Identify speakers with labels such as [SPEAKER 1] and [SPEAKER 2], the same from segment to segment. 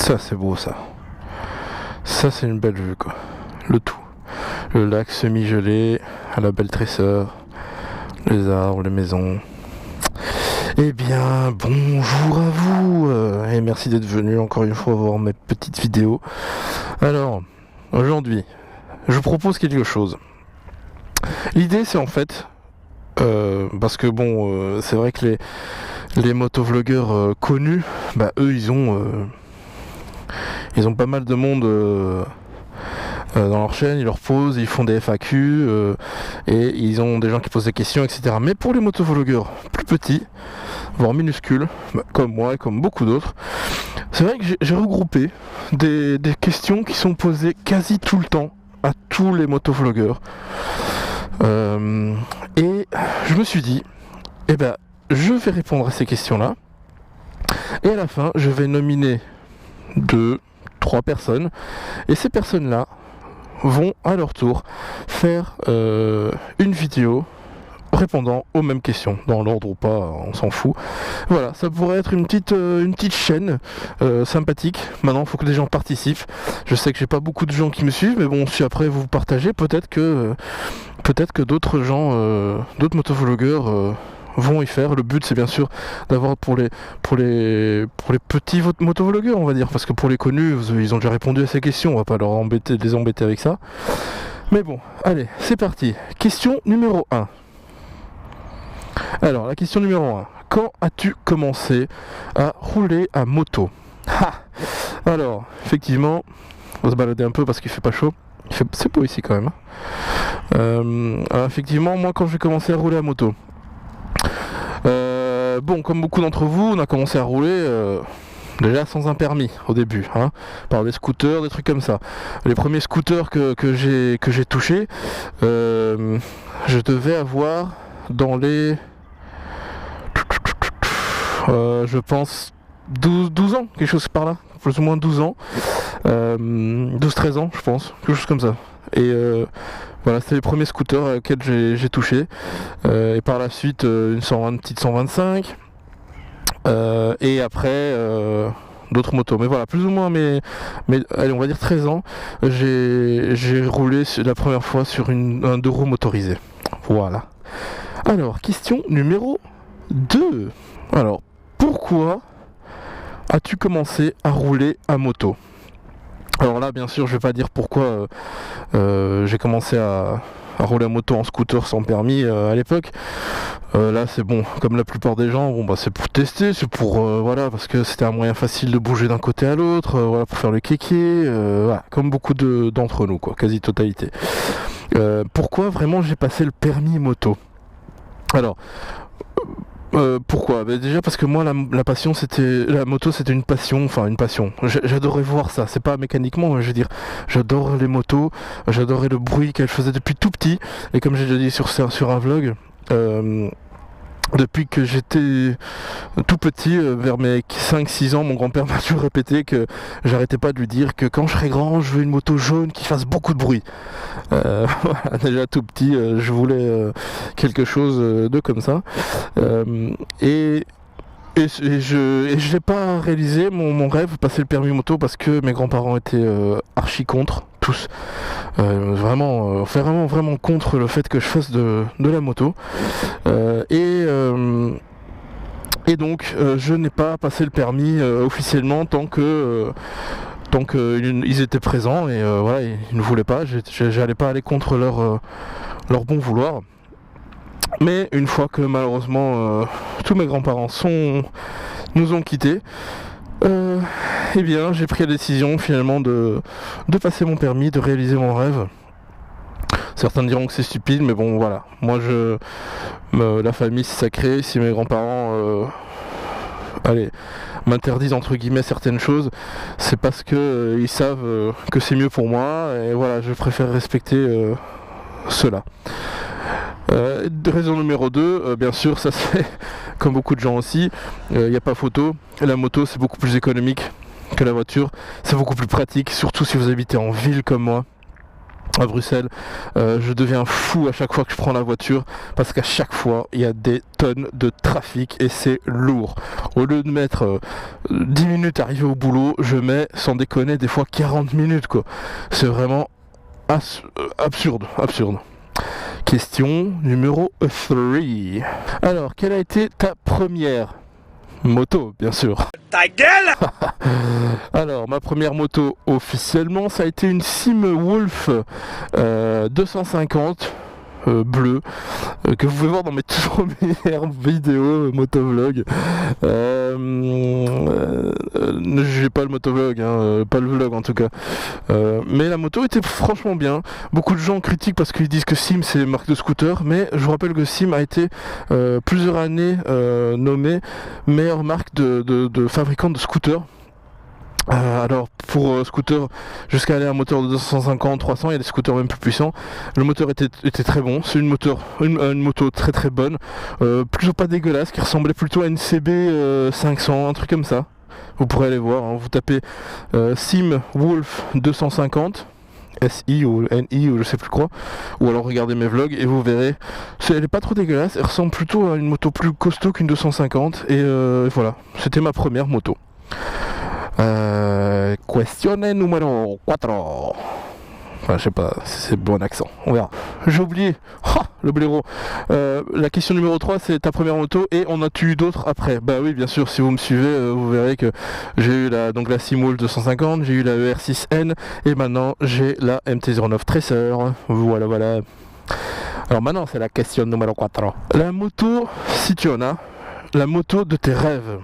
[SPEAKER 1] Ça c'est beau ça. Ça c'est une belle vue quoi. Le tout. Le lac semi-gelé, à la belle tresseur, les arbres, les maisons. Eh bien, bonjour à vous et merci d'être venu encore une fois voir mes petites vidéos. Alors, aujourd'hui, je vous propose quelque chose. L'idée c'est en fait, parce que bon, c'est vrai que les motovlogueurs connus, bah eux ils ont pas mal de monde dans leur chaîne, ils leur posent, ils font des FAQ et ils ont des gens qui posent des questions, etc. Mais pour les motovlogueurs plus petits, voire minuscules, comme moi et comme beaucoup d'autres, c'est vrai que j'ai regroupé des questions qui sont posées quasi tout le temps à tous les motovlogueurs. Et je me suis dit, eh ben, je vais répondre à ces questions-là. Et à la fin, je vais nominer 2-3 personnes. Et ces personnes-là vont à leur tour faire une vidéo répondant aux mêmes questions, dans l'ordre ou pas, on s'en fout. Voilà, ça pourrait être une petite chaîne sympathique. Maintenant, il faut que les gens participent. Je sais que j'ai pas beaucoup de gens qui me suivent, mais bon, si après vous partagez, peut-être que d'autres gens, d'autres motovlogueurs vont y faire. Le but c'est bien sûr d'avoir pour les petits motovlogueurs, on va dire, parce que pour les connus, ils ont déjà répondu à ces questions, on va pas les embêter avec ça. Mais bon, allez, c'est parti. Question numéro 1. Alors, la question numéro 1. Quand as-tu commencé à rouler à moto? Alors, effectivement, on va se balader un peu parce qu'il fait pas chaud. C'est beau ici quand même. Alors effectivement, moi quand j'ai commencé à rouler à moto, bon, comme beaucoup d'entre vous, on a commencé à rouler déjà sans un permis au début, hein, par des scooters, des trucs comme ça. Les premiers scooters que j'ai touchés, je devais avoir dans les je pense 12 ans, quelque chose par là, plus ou moins 12 ans, 12-13 ans je pense, quelque chose comme ça. Et voilà, c'était les premiers scooters auxquels j'ai touché. Et par la suite une petite 125 et après d'autres motos. Mais voilà, plus ou moins mais allez, on va dire 13 ans, j'ai roulé la première fois sur un 2 roues motorisé. Voilà. Alors, question numéro 2. Alors, pourquoi as-tu commencé à rouler à moto? Alors là, bien sûr, je vais pas dire pourquoi j'ai commencé à rouler à moto en scooter sans permis à l'époque. Là, c'est bon, comme la plupart des gens, bon bah c'est pour tester, c'est pour voilà, parce que c'était un moyen facile de bouger d'un côté à l'autre, voilà, pour faire le kéké, voilà, comme beaucoup d'entre nous, quoi, quasi totalité. Pourquoi vraiment j'ai passé le permis moto? Alors. Pourquoi? Déjà parce que moi la passion c'était la moto, c'était une passion, j'adorais voir ça, c'est pas mécaniquement, je veux dire, j'adore les motos, j'adorais le bruit qu'elles faisaient depuis tout petit, et comme j'ai déjà dit sur un vlog, depuis que j'étais tout petit, vers mes 5-6 ans, mon grand-père m'a toujours répété que j'arrêtais pas de lui dire que quand je serai grand, je veux une moto jaune qui fasse beaucoup de bruit. Voilà, déjà tout petit, je voulais quelque chose de comme ça. Et je n'ai pas réalisé mon rêve, passer le permis moto, parce que mes grands-parents étaient archi contre, tous. Vraiment contre le fait que je fasse de la moto. Et donc je n'ai pas passé le permis officiellement tant que ils étaient présents, et voilà, ils ne voulaient pas, j'allais pas aller contre leur bon vouloir. Mais une fois que malheureusement tous mes grands-parents nous ont quittés, eh bien j'ai pris la décision finalement de passer mon permis, de réaliser mon rêve. Certains diront que c'est stupide, mais bon voilà, moi la famille c'est sacré. Si mes grands-parents m'interdisent entre guillemets certaines choses, c'est parce que ils savent que c'est mieux pour moi, et voilà, je préfère respecter cela. Raison numéro 2, bien sûr, ça c'est comme beaucoup de gens aussi, il n'y a pas photo, la moto c'est beaucoup plus économique que la voiture, c'est beaucoup plus pratique, surtout si vous habitez en ville comme moi. à Bruxelles, je deviens fou à chaque fois que je prends la voiture parce qu'à chaque fois il y a des tonnes de trafic et c'est lourd. Au lieu de mettre 10 minutes à arriver au boulot, je mets sans déconner des fois 40 minutes quoi. C'est vraiment absurde. Question numéro 3. Alors, quelle a été ta première moto, bien sûr?
[SPEAKER 2] Ta gueule!
[SPEAKER 1] Alors, ma première moto officiellement, ça a été une Sim Wolf 250 bleue que vous pouvez voir dans mes toutes premières vidéos motovlog. Ne jugez pas le motovlog, hein, pas le vlog en tout cas. Mais la moto était franchement bien. Beaucoup de gens critiquent parce qu'ils disent que Sim c'est une marque de scooter, mais je vous rappelle que Sim a été plusieurs années nommée meilleure marque de fabricant de scooters. Alors pour scooter jusqu'à aller à un moteur de 250, 300, il y a des scooters même plus puissants. Le moteur était très bon, c'est une moto très très bonne, plutôt pas dégueulasse, qui ressemblait plutôt à une CB 500, un truc comme ça. Vous pourrez aller voir, hein. Vous tapez Sim Wolf 250 SI ou NI ou je sais plus quoi, ou alors regardez mes vlogs et vous verrez, elle est pas trop dégueulasse, elle ressemble plutôt à une moto plus costaud qu'une 250 et voilà, c'était ma première moto. Questione numéro 4. Enfin, je sais pas si c'est bon accent, on verra. J'ai oublié, le blaireau. La question numéro 3, c'est ta première moto et on a eu d'autres après. Bah oui, bien sûr, si vous me suivez, vous verrez que j'ai eu la Simol 250, j'ai eu la ER6N et maintenant j'ai la MT-09 Tracer. Voilà. Alors maintenant, c'est la question numéro 4. La moto, si tu en as, la moto de tes rêves.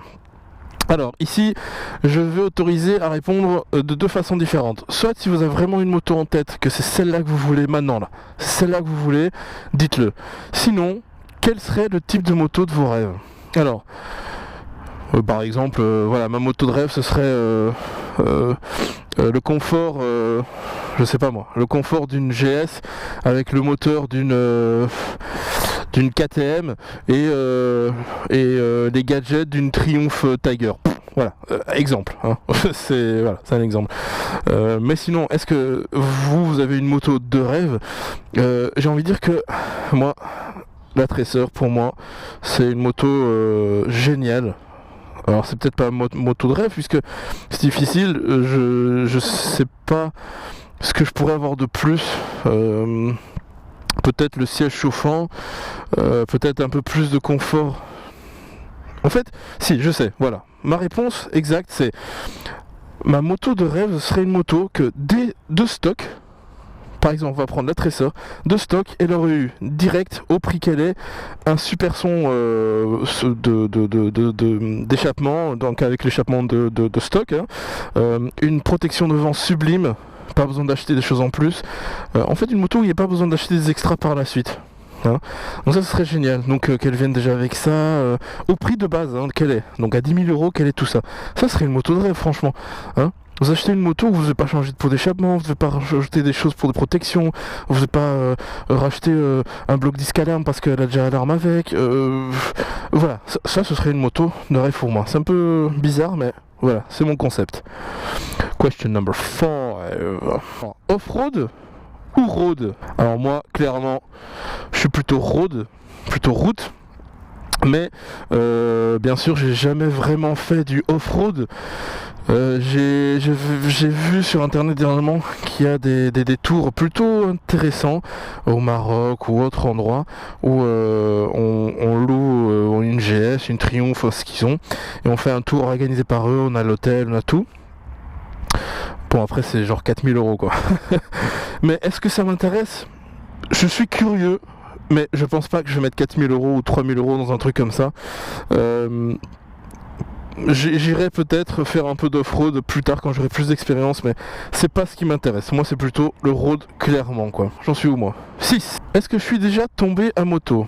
[SPEAKER 1] Alors ici je vais autoriser à répondre de deux façons différentes. Soit si vous avez vraiment une moto en tête, que c'est celle-là que vous voulez maintenant là, c'est celle-là que vous voulez, dites-le. Sinon, quel serait le type de moto de vos rêves? Alors, par exemple, voilà, ma moto de rêve ce serait le confort, je sais pas moi, le confort d'une GS avec le moteur d'une KTM et les gadgets d'une Triumph Tiger. Voilà, exemple. Hein. c'est un exemple. Mais sinon, est-ce que vous avez une moto de rêve? J'ai envie de dire que moi, la Tracer, pour moi, c'est une moto géniale. Alors c'est peut-être pas une moto de rêve puisque c'est difficile. Je sais pas ce que je pourrais avoir de plus. Peut-être le siège chauffant, peut-être un peu plus de confort. En fait, si, je sais, voilà. Ma réponse exacte, c'est ma moto de rêve serait une moto que de stock, par exemple, on va prendre la Tracer, de stock, elle aurait eu direct, au prix qu'elle est, un super son d'échappement, donc avec l'échappement de stock, hein, une protection de vent sublime. Pas besoin d'acheter des choses en plus. En fait, une moto où il n'y a pas besoin d'acheter des extras par la suite. Hein. Donc ça, ce serait génial. Donc qu'elle vienne déjà avec ça, au prix de base qu'elle est. Donc à 10 000 €, qu'elle est tout ça. Ça serait une moto de rêve, franchement. Hein. Vous achetez une moto, vous ne devez pas changer de pot d'échappement, vous ne devez pas rajouter des choses pour de protection, vous ne devez pas racheter un bloc disque alarme parce qu'elle a déjà alarme avec. Voilà, ça ce serait une moto de rêve pour moi. C'est un peu bizarre, mais voilà, c'est mon concept. Question number 4. Off-road ou road? Alors moi, clairement, je suis plutôt road, plutôt route. Mais bien sûr, j'ai jamais vraiment fait du off-road. J'ai vu sur internet dernièrement qu'il y a des tours plutôt intéressants au Maroc ou autre endroit où on loue une GS, une Triumph, ce qu'ils ont, et on fait un tour organisé par eux, on a l'hôtel, on a tout. Bon, après c'est genre 4 000 € quoi. Mais est-ce que ça m'intéresse? Je suis curieux, mais je pense pas que je vais mettre 4 000 € ou 3 000 € dans un truc comme ça. J'irai peut-être faire un peu d'off-road plus tard quand j'aurai plus d'expérience, mais c'est pas ce qui m'intéresse. Moi c'est plutôt le road, clairement quoi. J'en suis où moi? 6. Est-ce que je suis déjà tombé à moto?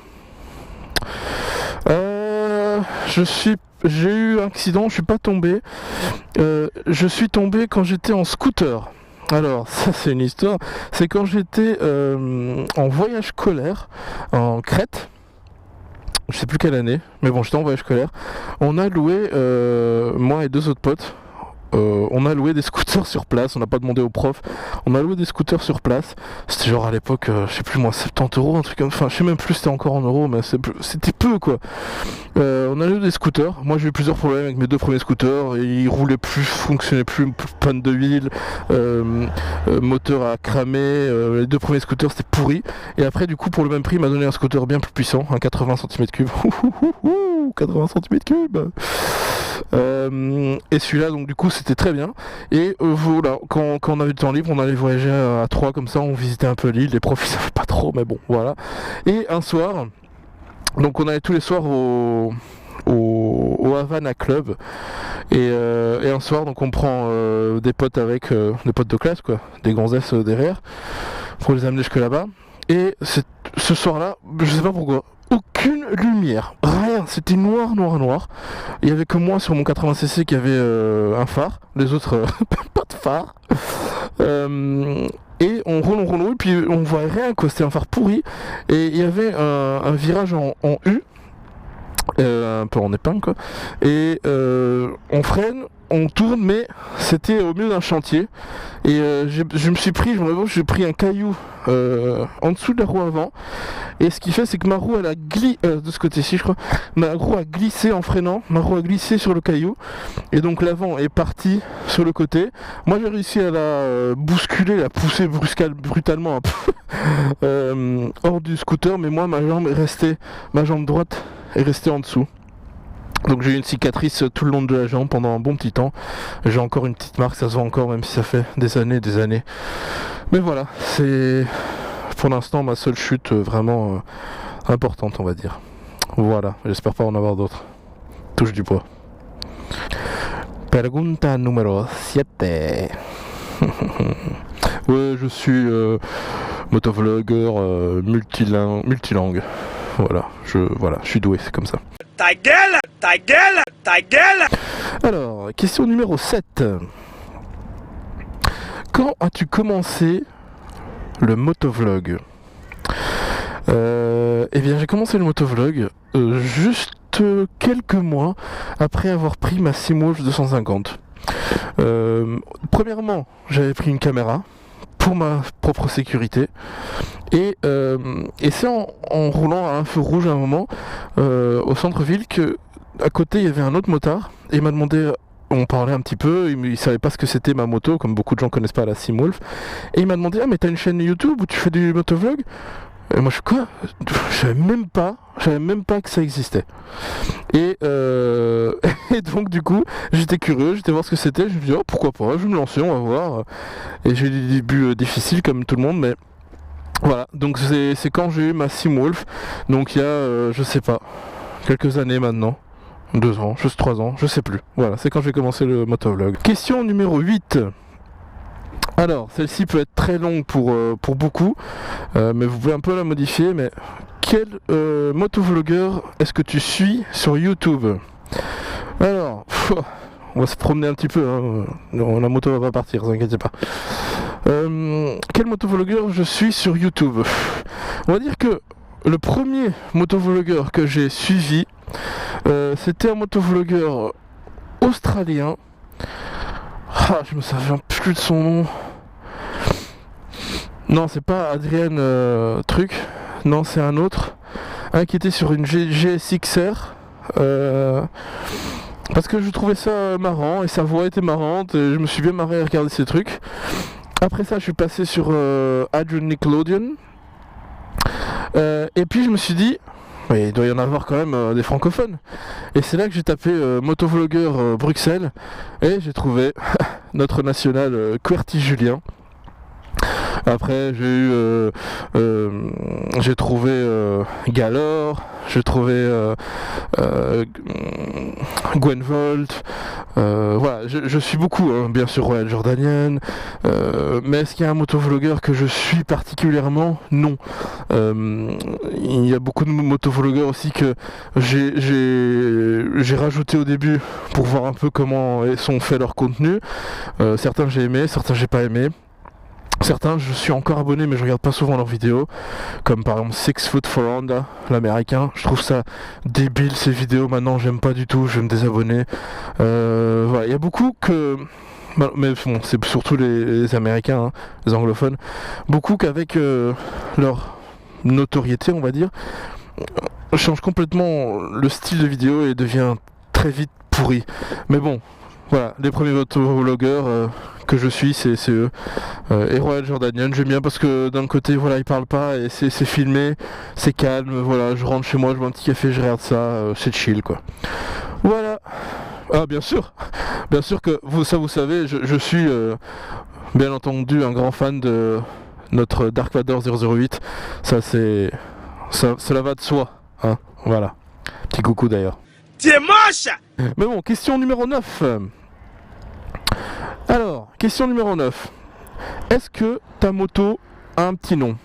[SPEAKER 1] J'ai eu un accident, je suis pas tombé. Je suis tombé quand j'étais en scooter. Alors ça c'est une histoire. C'est quand j'étais en voyage scolaire en Crète. Je sais plus quelle année, mais bon, j'étais en voyage scolaire. On a loué, moi et deux autres potes, on a loué des scooters sur place, on n'a pas demandé aux profs, on a loué des scooters sur place, c'était genre à l'époque, je sais plus moi, 70 euros, un truc comme ça, enfin je sais même plus c'était encore en euros, mais c'était peu quoi. On a loué des scooters, moi j'ai eu plusieurs problèmes avec mes 2 premiers scooters, ils roulaient plus, fonctionnaient plus, panne de huile, moteur à cramer, les 2 premiers scooters c'était pourri, et après du coup pour le même prix il m'a donné un scooter bien plus puissant, un 80 cm3, 80 cm3. Et celui-là donc du coup c'était très bien et voilà quand on avait du temps libre on allait voyager à 3 comme ça, on visitait un peu l'île, les profs ils savaient pas trop mais bon voilà. Et un soir donc on allait tous les soirs au Havana Club et un soir donc on prend des potes avec des potes de classe quoi, des gonzesses derrière pour les amener jusque là-bas et ce soir-là je sais pas pourquoi aucune lumière, rien, c'était noir. Il y avait que moi sur mon 80cc qui avait un phare, les autres pas de phare. Et on roule, et puis on voit rien quoi, c'était un phare pourri. Et il y avait un virage en U, un peu en épingle quoi. Et on freine, on tourne, mais c'était au milieu d'un chantier. Et je me suis pris, j'ai pris un caillou en dessous de la roue avant. Et ce qui fait, c'est que ma roue, elle a glissé, de ce côté-ci, je crois, ma roue a glissé en freinant, ma roue a glissé sur le caillou. Et donc l'avant est parti sur le côté. Moi, j'ai réussi à la bousculer, la pousser brutalement un peu hors du scooter. Mais moi, ma jambe droite est restée en dessous. Donc j'ai eu une cicatrice tout le long de la jambe pendant un bon petit temps. J'ai encore une petite marque, ça se voit encore même si ça fait des années. Mais voilà, c'est pour l'instant ma seule chute vraiment importante on va dire. Voilà, j'espère pas en avoir d'autres. Touche du bois. Pregunta numéro 7. Ouais, je suis motovlogueur multilangue. Voilà, je suis doué, c'est comme ça. Ta gueule. Alors, question numéro 7. Quand as-tu commencé le motovlog? Eh bien, j'ai commencé le motovlog juste quelques mois après avoir pris ma Simwolf 250. Premièrement, j'avais pris une caméra pour ma propre sécurité et c'est en roulant à un feu rouge à un moment au centre-ville que à côté il y avait un autre motard et il m'a demandé, on parlait un petit peu, il savait pas ce que c'était ma moto comme beaucoup de gens connaissent pas la Simwolf et il m'a demandé mais t'as une chaîne YouTube où tu fais du motovlog? Et moi je suis quoi? Je savais même pas que ça existait. Et, et donc du coup j'étais curieux, j'étais voir ce que c'était, je me suis dit oh pourquoi pas, je vais me lancer, on va voir. Et j'ai eu des débuts difficiles comme tout le monde mais voilà, donc c'est quand j'ai eu ma Simwolf, donc il y a je sais pas, quelques années maintenant. 2 ans, juste 3 ans, je sais plus. Voilà, c'est quand j'ai commencé le motovlog. Question numéro 8. Alors, celle-ci peut être très longue pour beaucoup, mais vous pouvez un peu la modifier. Mais quel motovlogueur est-ce que tu suis sur YouTube? Alors, on va se promener un petit peu, hein. La moto va pas partir, ne vous inquiétez pas. Quel motovlogueur je suis sur YouTube? On va dire que le premier motovlogueur que j'ai suivi, c'était un motovlogueur australien. Ah, je me souviens plus de son nom. Non, c'est pas Adrien truc. Non, c'est un autre. Un qui était sur une GSX-R. Parce que je trouvais ça marrant et sa voix était marrante et je me suis bien marré à regarder ces trucs. Après ça, je suis passé sur Adrian Nickelodeon. Et puis je me suis dit, il doit y en avoir quand même des francophones. Et c'est là que j'ai tapé motovlogueur Bruxelles et j'ai trouvé notre national QWERTY Julien. Après j'ai trouvé Galore, j'ai trouvé Gwen Volt, voilà, je suis beaucoup, hein, bien sûr Royal Jordanian, mais est-ce qu'il y a un motovlogueur que je suis particulièrement? Non. Il y a beaucoup de motovlogueurs aussi que j'ai rajouté au début pour voir un peu comment sont faits leurs contenus. Certains j'ai aimé, certains j'ai pas aimé. Certains, je suis encore abonné, mais je regarde pas souvent leurs vidéos, comme par exemple 6 Foot for Honda, l'américain. Je trouve ça débile ces vidéos. Maintenant, j'aime pas du tout. Je vais me désabonner. Voilà, il y a beaucoup que, mais bon, c'est surtout les Américains, hein, les anglophones, beaucoup qu'avec leur notoriété, on va dire, change complètement le style de vidéo et devient très vite pourri. Mais bon. Voilà, les premiers motovlogueurs que je suis, c'est eux. Et Royal Jordanian, j'aime bien parce que d'un côté, voilà, ils parlent pas et c'est filmé, c'est calme, voilà, je rentre chez moi, je bois un petit café, je regarde ça, c'est chill quoi. Voilà. Ah bien sûr que vous savez, je suis bien entendu un grand fan de notre Dark Vador 008. Cela va de soi, hein, voilà. Petit coucou d'ailleurs.
[SPEAKER 2] T'es moche!
[SPEAKER 1] Mais bon, question numéro 9. Alors, question numéro 9. Est-ce que ta moto a un petit nom?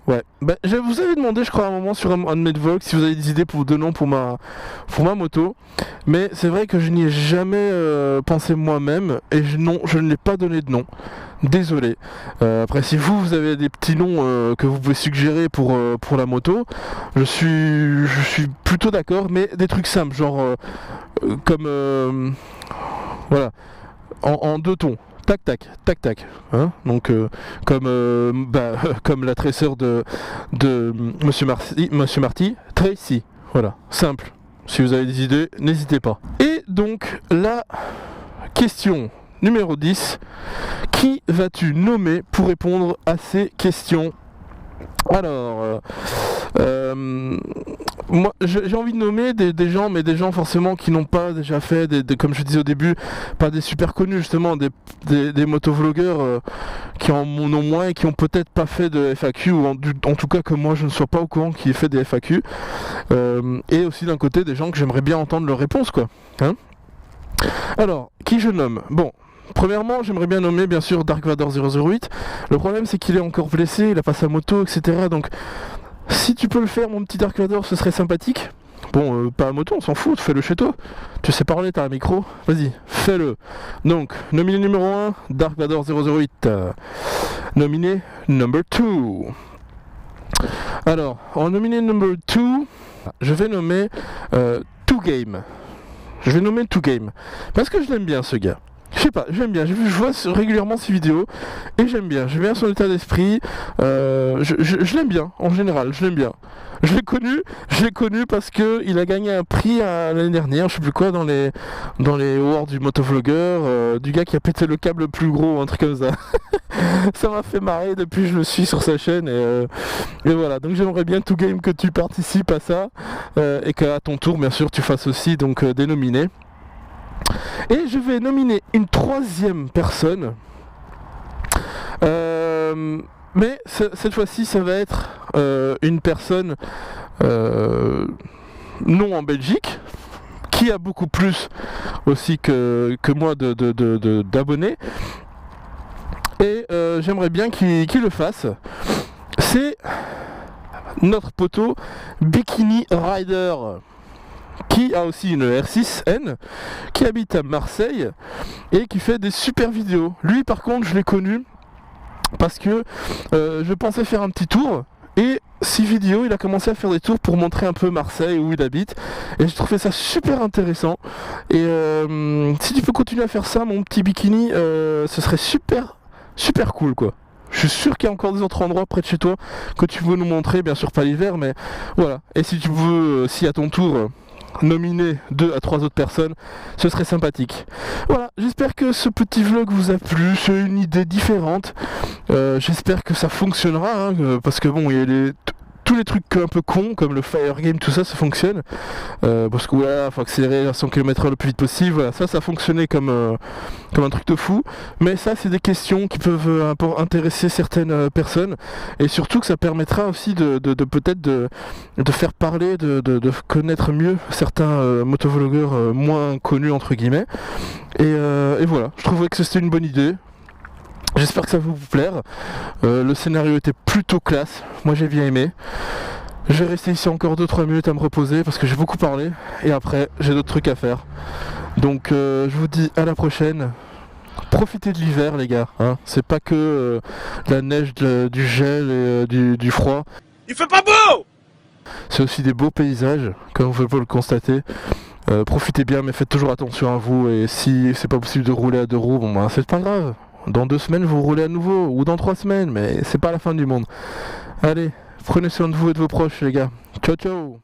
[SPEAKER 1] Ouais, je vous avais demandé, je crois, à un moment sur un de mes vlogs si vous avez des idées de noms pour ma moto. Mais c'est vrai que je n'y ai jamais pensé moi-même et je ne l'ai pas donné de nom. Désolé. Après, si vous avez des petits noms que vous pouvez suggérer pour la moto, je suis plutôt d'accord, mais des trucs simples, genre comme voilà, en deux tons. Tac tac, tac tac, hein, donc comme la tresseur de Monsieur Marty, Tracy, voilà, simple. Si vous avez des idées, n'hésitez pas. Et donc la question numéro 10, qui vas-tu nommer pour répondre à ces questions? Alors, moi j'ai envie de nommer des gens, mais des gens forcément qui n'ont pas déjà fait, comme je disais au début, pas des super connus justement, des motovlogueurs qui en ont moins et qui ont peut-être pas fait de FAQ, ou en tout cas que moi je ne sois pas au courant qui ait fait des FAQ, et aussi d'un côté des gens que j'aimerais bien entendre leurs réponses quoi. Hein, alors, qui je nomme? Bon. Premièrement, j'aimerais bien nommer bien sûr Dark Vador 008. Le problème c'est qu'il est encore blessé, il a pas sa moto, etc. Donc si tu peux le faire mon petit Dark Vador, ce serait sympathique. Bon, pas à moto, on s'en fout, fais-le chez toi. Tu sais parler, t'as un micro, vas-y, fais-le. Donc, nominé numéro 1, Dark Vador 008. Nominé number 2. Alors, en nominé number 2, je vais nommer 2Game. Je vais nommer 2Game. Parce que je l'aime bien ce gars. Je sais pas, j'aime bien, je vois régulièrement ses vidéos et j'aime bien son état d'esprit, je l'aime bien, en général, je l'aime bien. Je l'ai connu parce que il a gagné un prix l'année dernière, je sais plus quoi, dans les awards du motovlogueur, du gars qui a pété le câble le plus gros, un truc comme ça. Ça m'a fait marrer depuis que je le suis sur sa chaîne et voilà, donc j'aimerais bien 2Game que tu participes à ça et qu'à ton tour bien sûr tu fasses aussi donc des nominés. Et je vais nominer une troisième personne, mais cette fois-ci ça va être une personne non en Belgique, qui a beaucoup plus aussi que moi d'abonnés, et j'aimerais bien qu'il le fasse. C'est notre poteau Bikini Rider, qui a aussi une R6N, qui habite à Marseille et qui fait des super vidéos. Lui par contre je l'ai connu parce que je pensais faire un petit tour et 6 vidéos il a commencé à faire des tours pour montrer un peu Marseille où il habite et j'ai trouvé ça super intéressant et si tu peux continuer à faire ça mon petit bikini, ce serait super cool quoi. Je suis sûr qu'il y a encore des autres endroits près de chez toi que tu veux nous montrer, bien sûr pas l'hiver mais voilà. Et si tu veux, si à ton tour nominer 2 à 3 autres personnes, ce serait sympathique. Voilà, j'espère que ce petit vlog vous a plu, c'est une idée différente, j'espère que ça fonctionnera, hein, parce que bon, il y a tous les trucs un peu cons comme le fire game, tout ça, ça fonctionne, parce que voilà, faut accélérer à 100 km/h le plus vite possible, voilà, ça fonctionnait comme un truc de fou, mais ça c'est des questions qui peuvent intéresser certaines personnes, et surtout que ça permettra aussi de peut-être de faire parler, de connaître mieux certains motovlogueurs moins connus entre guillemets, et voilà, je trouvais que c'était une bonne idée. J'espère que ça va vous plaire. Le scénario était plutôt classe, moi j'ai bien aimé. Je vais rester ici encore 2-3 minutes à me reposer parce que j'ai beaucoup parlé et après j'ai d'autres trucs à faire. Donc je vous dis à la prochaine. profitez de l'hiver les gars, hein. C'est pas que la neige, du gel et du froid.
[SPEAKER 2] Il fait pas beau!
[SPEAKER 1] C'est aussi des beaux paysages, comme vous pouvez le constater. Profitez bien, mais faites toujours attention à vous. Et si c'est pas possible de rouler à 2 roues, bon ben c'est pas grave. Dans 2 semaines, vous roulez à nouveau, ou dans 3 semaines, mais c'est pas la fin du monde. Allez, prenez soin de vous et de vos proches, les gars. Ciao, ciao!